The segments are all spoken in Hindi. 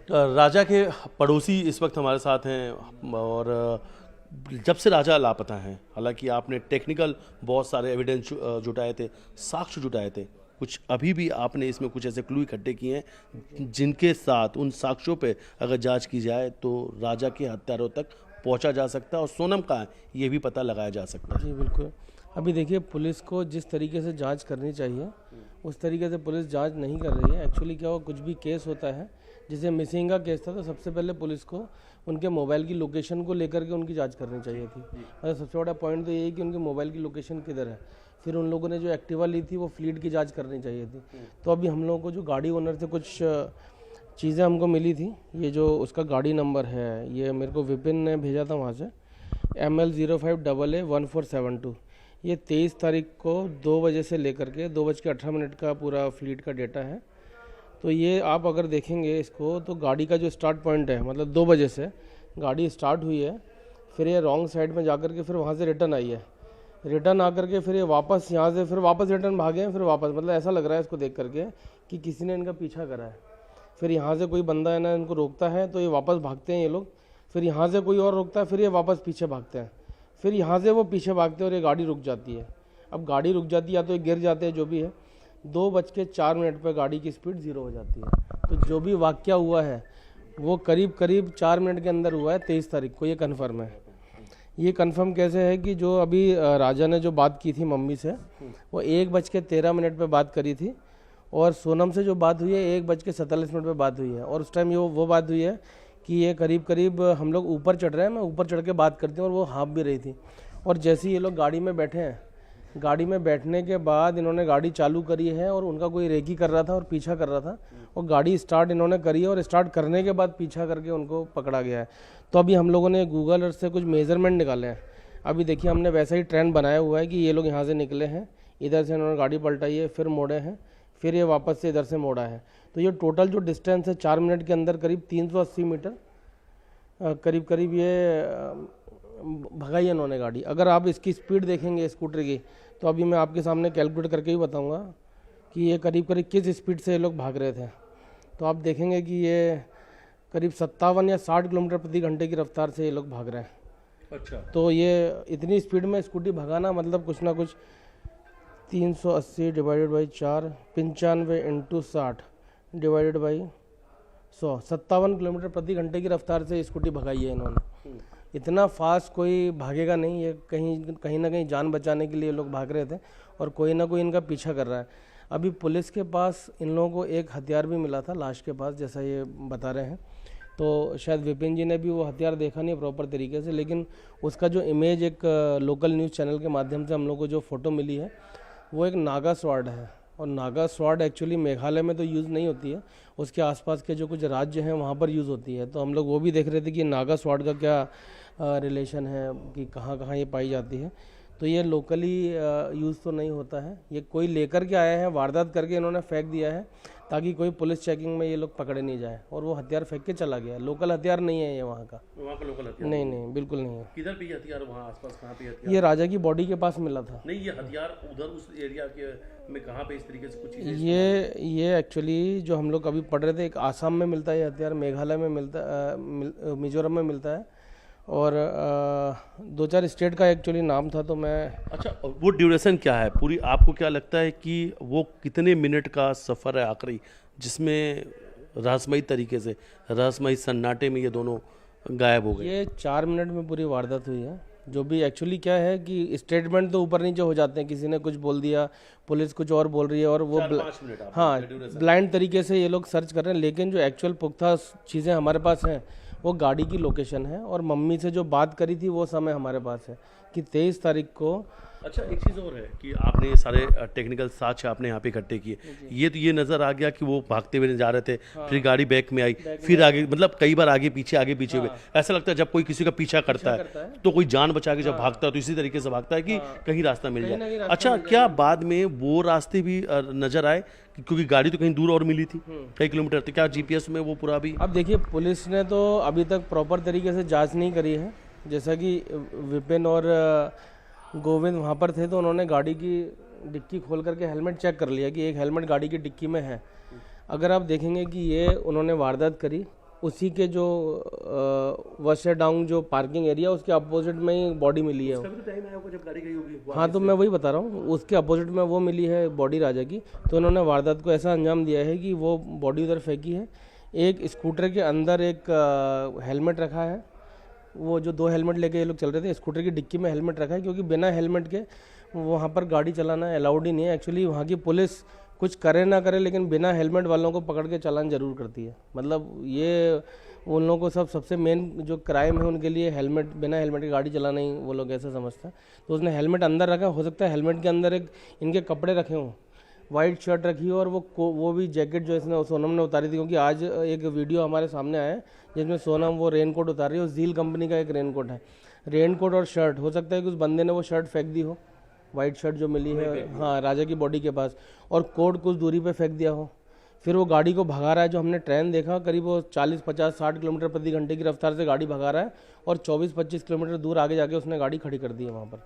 राजा के पड़ोसी इस वक्त हमारे साथ हैं और जब से राजा लापता हैं, हालांकि आपने टेक्निकल बहुत सारे एविडेंस जुटाए थे, साक्ष्य जुटाए थे, कुछ अभी भी आपने इसमें कुछ ऐसे क्लू इकट्ठे किए हैं जिनके साथ उन साक्ष्यों पे अगर जांच की जाए तो राजा के हत्यारों तक पहुंचा जा सकता है और सोनम कहाँ है ये भी पता लगाया जा सकता है। जी बिल्कुल। अभी देखिए, पुलिस को जिस तरीके से जांच करनी चाहिए उस तरीके से पुलिस जांच नहीं कर रही है। एक्चुअली क्या हुआ, कुछ भी केस होता है, जैसे मिसिंग का केस था तो सबसे पहले पुलिस को उनके मोबाइल की लोकेशन को लेकर के उनकी जांच करनी चाहिए थी। मतलब सबसे बड़ा पॉइंट तो यही कि उनके मोबाइल की लोकेशन किधर है। फिर उन लोगों ने जो एक्टिवा ली थी वो फ्लीट की जांच करनी चाहिए थी। तो अभी हम लोगों को जो गाड़ी ओनर से कुछ चीज़ें हमको मिली थी, ये जो उसका गाड़ी नंबर है, ये मेरे को विपिन ने भेजा था वहाँ से, ML05AA1472। ये 23 तारीख को 2 बजे से लेकर के 2:18 का पूरा फ्लीट का डेटा है। तो ये आप अगर देखेंगे इसको तो गाड़ी का जो स्टार्ट पॉइंट है, मतलब 2 बजे से गाड़ी स्टार्ट हुई है, फिर ये रॉन्ग साइड में जाकर के फिर वहाँ से रिटर्न आई है, रिटर्न आकर के फिर ये वापस यहाँ से फिर वापस रिटर्न भागे हैं, फिर वापस, मतलब ऐसा लग रहा है इसको देख करके कि किसी ने इनका पीछा करा है। फिर यहाँ से कोई बंदा है ना इनको रोकता है तो ये वापस भागते हैं ये लोग, फिर यहाँ से कोई और रोकता है, फिर ये वापस पीछे भागते हैं, फिर यहाँ से वो पीछे भागते हैं और ये गाड़ी रुक जाती है। अब गाड़ी रुक जाती है या तो ये गिर जाते हैं, जो भी है। 2:04 पर गाड़ी की स्पीड 0 हो जाती है। तो जो भी वाक़या हुआ है वो करीब 4 मिनट के अंदर हुआ है 23 तारीख को, ये कन्फर्म है। ये कन्फर्म कैसे है कि जो अभी राजा ने जो बात की थी मम्मी से, वो 1:13 पे बात करी थी, और सोनम से जो बात हुई है 1:47 पे बात हुई है। और उस टाइम ये वो बात हुई है कि ये करीब हम लोग ऊपर चढ़ रहे हैं, मैं ऊपर चढ़ के बात करती हूँ, और वो हाँफ भी रही थी। और जैसे ही ये लोग गाड़ी में बैठे हैं, गाड़ी में बैठने के बाद इन्होंने गाड़ी चालू करी है और उनका कोई रेकी कर रहा था और पीछा कर रहा था, और गाड़ी स्टार्ट इन्होंने करी है और स्टार्ट करने के बाद पीछा करके उनको पकड़ा गया है। तो अभी हम लोगों ने गूगल अर्थ से कुछ मेज़रमेंट निकाले हैं। अभी देखिए, हमने वैसा ही ट्रेंड बनाया हुआ है कि ये लोग यहाँ से निकले हैं, इधर से इन्होंने गाड़ी पलटाई है, फिर मोड़े हैं, फिर ये वापस से इधर से मोड़ा है। तो ये टोटल जो डिस्टेंस है 4 मिनट के अंदर करीब 380 मीटर करीब ये भगाई है इन्होंने गाड़ी। अगर आप इसकी स्पीड देखेंगे स्कूटर की, तो अभी मैं आपके सामने कैलकुलेट करके ही बताऊंगा कि ये करीब किस स्पीड से ये लोग भाग रहे थे। तो आप देखेंगे कि ये करीब 57 या 60 किलोमीटर प्रति घंटे की रफ्तार से ये लोग भाग रहे हैं। अच्छा। तो ये इतनी स्पीड में स्कूटी भगाना मतलब कुछ ना कुछ 380 divided by 4, 95 × 60 divided by 100, 57 kilometre प्रति घंटे की रफ्तार से स्कूटी भगाई है इन्होंने। इतना फास्ट कोई भागेगा नहीं, ये कहीं ना कहीं जान बचाने के लिए लोग भाग रहे थे और कोई ना कोई इनका पीछा कर रहा है। अभी पुलिस के पास इन लोगों को एक हथियार भी मिला था लाश के पास, जैसा ये बता रहे हैं। तो शायद विपिन जी ने भी वो हथियार देखा नहीं प्रॉपर तरीके से, लेकिन उसका जो इमेज एक लोकल न्यूज़ चैनल के माध्यम से हम लोग को जो फ़ोटो मिली है वो एक नागा स्वॉर्ड है। और नागा स्वॉर्ड एक्चुअली मेघालय में तो यूज़ नहीं होती है, उसके आसपास के जो कुछ राज्य हैं वहाँ पर यूज़ होती है। तो हम लोग वो भी देख रहे थे कि नागा स्वॉर्ड का क्या रिलेशन है, कि कहाँ कहाँ ये पाई जाती है। तो ये लोकली यूज़ तो नहीं होता है, ये कोई लेकर के आया है, वारदात करके इन्होंने फेंक दिया है ताकि कोई पुलिस चेकिंग में ये लोग पकड़े नहीं जाए, और वो हथियार फेंक के चला गया। लोकल हथियार नहीं है ये वहाँ का लोकल हथियार नहीं बिल्कुल नहीं है। किधर पे हथियार, वहाँ आसपास कहाँ पे हथियार? ये राजा की बॉडी के पास मिला था। नहीं, ये हथियार उधर उस एरिया के में कहाँ पे इस तरीके से कुछ चीज़ें? ये एक्चुअली जो हम लोग अभी पढ़ रहे थे, एक आसाम में मिलता है ये हथियार, मेघालय में मिलता मिजोरम में मिलता है, और 2-4 स्टेट का एक्चुअली नाम था। तो मैं अच्छा, वो ड्यूरेशन क्या है पूरी, आपको क्या लगता है कि वो कितने मिनट का सफ़र है आखिरी, जिसमें रहस्यमयी तरीके से, रहस्यमयी सन्नाटे में ये दोनों गायब हो गए? ये 4 मिनट में पूरी वारदात हुई है। जो भी एक्चुअली क्या है कि स्टेटमेंट तो ऊपर नीचे हो जाते हैं, किसी ने कुछ बोल दिया, पुलिस कुछ और बोल रही है, और वो 4-5 मिनट हाँ ब्लाइंड तरीके से ये लोग सर्च कर रहे हैं। लेकिन जो एक्चुअल पुख्ता चीज़ें हमारे पास हैं वो गाड़ी की लोकेशन है, और मम्मी से जो बात करी थी वो समय हमारे पास है कि 23 तारीख को। अच्छा, एक चीज़ और है कि आपने ये सारे टेक्निकल साक्ष्य आपने यहाँ पे इकट्ठे किए, ये नज़र आ गया कि वो भागते हुए जा रहे थे, फिर गाड़ी बैक में आई, फिर आगे, मतलब कई बार आगे पीछे हुए। ऐसा लगता है जब कोई किसी का पीछा करता है तो कोई जान बचा के जब भागता है तो इसी तरीके से भागता है कि कहीं रास्ता मिल जाए। अच्छा, क्या बाद में वो रास्ते भी नज़र आए, क्योंकि गाड़ी तो कहीं दूर और मिली थी कई किलोमीटर, तो क्या जीपीएस में वो पूरा भी? अब देखिए, पुलिस ने तो अभी तक प्रॉपर तरीके से जांच नहीं करी है। जैसा कि विपिन और गोविंद वहाँ पर थे तो उन्होंने गाड़ी की डिक्की खोल करके हेलमेट चेक कर लिया कि एक हेलमेट गाड़ी की डिक्की में है। अगर आप देखेंगे कि ये उन्होंने वारदात करी उसी के जो वशेडांग जो पार्किंग एरिया उसके अपोजिट में ही बॉडी मिली है। कभी तो टाइम आया होगा जब गाड़ी गई होगी हाँ, तो मैं वही बता रहा हूँ, उसके अपोजिट में वो मिली है बॉडी राजा की। तो उन्होंने वारदात को ऐसा अंजाम दिया है कि वो बॉडी उधर फेंकी है। एक स्कूटर के अंदर एक हेलमेट रखा है, वो जो 2 हेलमेट लेके ये लोग चल रहे थे, स्कूटर की डिक्की में हेलमेट रखा है, क्योंकि बिना हेलमेट के वहाँ पर गाड़ी चलाना अलाउड ही नहीं है। एक्चुअली वहाँ की पुलिस कुछ करे ना करे, लेकिन बिना हेलमेट वालों को पकड़ के चालान जरूर करती है। मतलब ये उन लोगों को सबसे मेन जो क्राइम है उनके लिए हेलमेट, बिना हेलमेट की गाड़ी चलाना ही वो लोग ऐसा समझते हैं। तो उसने हेलमेट अंदर रखा, हो सकता है हेलमेट के अंदर एक इनके कपड़े रखे हों, वाइट शर्ट रखी हो, और वो भी जैकेट जो इसने सोनम ने उतारी थी। क्योंकि आज एक वीडियो हमारे सामने आया है जिसमें सोनम वो रेन कोट उतार रही है, जील कंपनी का एक रेन कोट है। रेन कोट और शर्ट, हो सकता है कि उस बंदे ने वो शर्ट फेंक दी हो, वाइट शर्ट जो मिली है, हाँ, राजा की बॉडी के पास, और कोट कुछ दूरी पे फेंक दिया हो। फिर वो गाड़ी को भगा रहा है, जो हमने ट्रेन देखा करीब वो 40, 50, 60 किलोमीटर प्रति घंटे की रफ्तार से गाड़ी भगा रहा है, और 24-25 किलोमीटर दूर आगे जाके उसने गाड़ी खड़ी कर दी है वहाँ पर,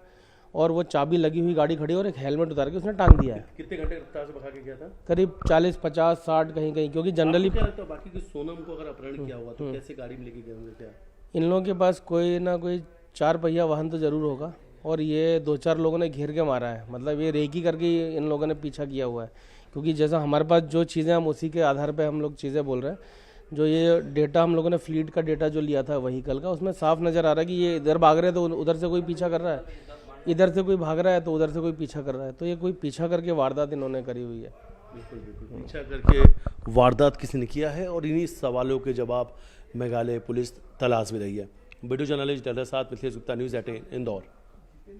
और वो चाबी लगी हुई गाड़ी खड़ी, और एक हेलमेट उतार के उसने टांग दिया है। कितने घंटे रफ्तार से भगा के गया था? करीब 40, 50, 60 कहीं कहीं, क्योंकि जनरली क्या लगता है बाकी कि सोनम को अगर अपहरण किया हुआ तो कैसे गाड़ी में लेके गए होंगे क्या? इन लोगों के पास कोई ना कोई 4 पहिया वाहन तो जरूर होगा, और ये 2-4 लोगों ने घेर के मारा है। मतलब ये रेकी करके इन लोगों ने पीछा किया हुआ है। क्योंकि जैसा हमारे पास जो चीज़ें, हम उसी के आधार पे हम लोग चीज़ें बोल रहे हैं। जो ये डेटा हम लोगों ने फ्लीट का डेटा जो लिया था व्हीकल का, उसमें साफ नज़र आ रहा है कि ये इधर भाग रहे हैं तो उधर से कोई पीछा कर रहा है, इधर से कोई भाग रहा है तो उधर से कोई पीछा कर रहा है। तो ये कोई पीछा करके वारदात इन्होंने करी हुई है। बिल्कुल बिल्कुल, पीछा करके वारदात किसी ने किया है, और इन्हीं सवालों के जवाब मेघालय पुलिस तलाश में रही है। वीडियो जर्नलिस्ट डलर साथ मिथिलेश गुप्ता, न्यूज़ 18 इंदौर।